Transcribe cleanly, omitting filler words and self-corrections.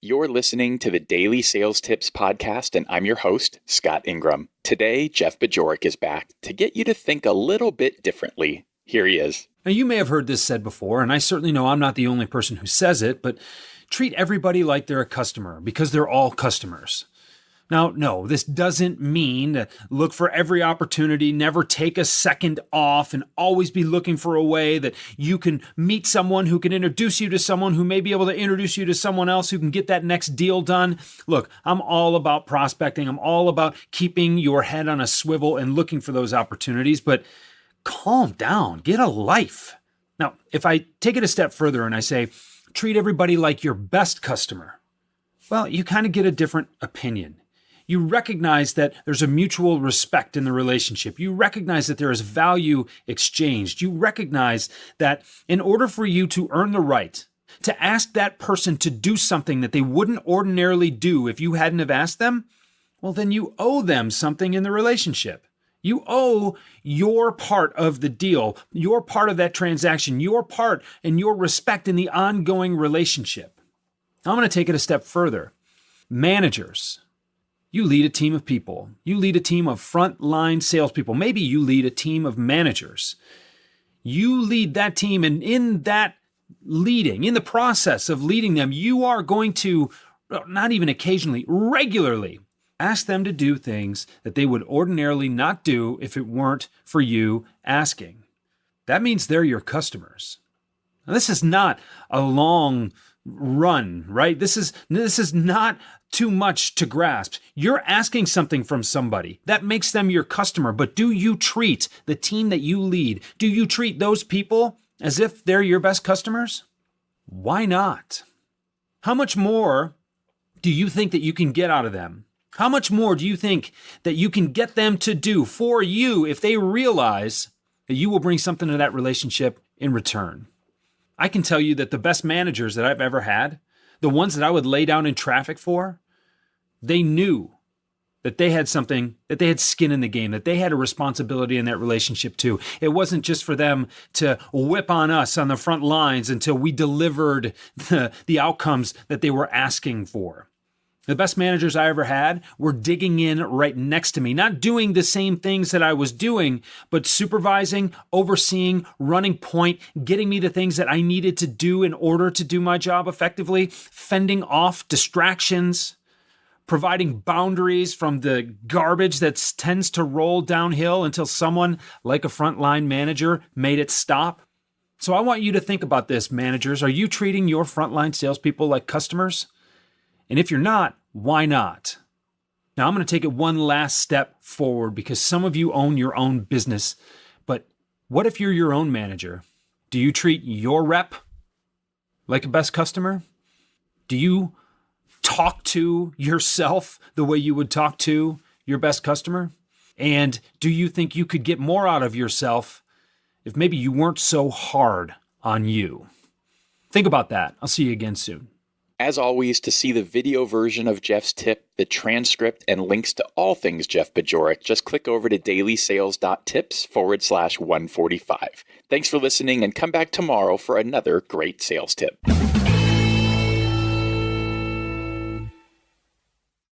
You're listening to the Daily Sales Tips Podcast, and I'm your host, Scott Ingram. Today, Jeff Bajorek is back to get you to think a little bit differently. Here he is. Now, you may have heard this said before, and I certainly know I'm not the only person who says it, but treat everybody like they're a customer because they're all customers. Now, no, this doesn't mean to look for every opportunity, never take a second off, and always be looking for a way that you can meet someone who can introduce you to someone who may be able to introduce you to someone else who can get that next deal done. Look, I'm all about prospecting. I'm all about keeping your head on a swivel and looking for those opportunities, but calm down, get a life. Now, if I take it a step further and I say, treat everybody like your best customer, well, you kind of get a different opinion. You recognize that there's a mutual respect in the relationship. You recognize that there is value exchanged. You recognize that in order for you to earn the right to ask that person to do something that they wouldn't ordinarily do if you hadn't have asked them, well, then you owe them something in the relationship. You owe your part of the deal, your part of that transaction, your part and your respect in the ongoing relationship. I'm going to take it a step further. Managers. You lead a team of people. You lead a team of frontline salespeople. Maybe you lead a team of managers. You lead that team, and in that leading, in the process of leading them, you are going to, not even occasionally, regularly ask them to do things that they would ordinarily not do if it weren't for you asking. That means they're your customers. Now, this is not a long run, right? This is not too much to grasp. You're asking something from somebody that makes them your customer, but do you treat the team that you lead, do you treat those people as if they're your best customers? Why not? How much more do you think that you can get out of them? How much more do you think that you can get them to do for you if they realize that you will bring something to that relationship in return? I can tell you that the best managers that I've ever had, the ones that I would lay down in traffic for, they knew that they had something, that they had skin in the game, that they had a responsibility in that relationship too. It wasn't just for them to whip on us on the front lines until we delivered the outcomes that they were asking for. The best managers I ever had were digging in right next to me, not doing the same things that I was doing, but supervising, overseeing, running point, getting me the things that I needed to do in order to do my job effectively, fending off distractions, providing boundaries from the garbage that tends to roll downhill until someone like a frontline manager made it stop. So I want you to think about this, managers. Are you treating your frontline salespeople like customers? And if you're not, why not? Now, I'm going to take it one last step forward because some of you own your own business. But what if you're your own manager? Do you treat your rep like a best customer? Do you talk to yourself the way you would talk to your best customer? And do you think you could get more out of yourself if maybe you weren't so hard on you? Think about that. I'll see you again soon. As always, to see the video version of Jeff's tip, the transcript, and links to all things Jeff Bajorek, just click over to dailysales.tips/145. Thanks for listening, and come back tomorrow for another great sales tip.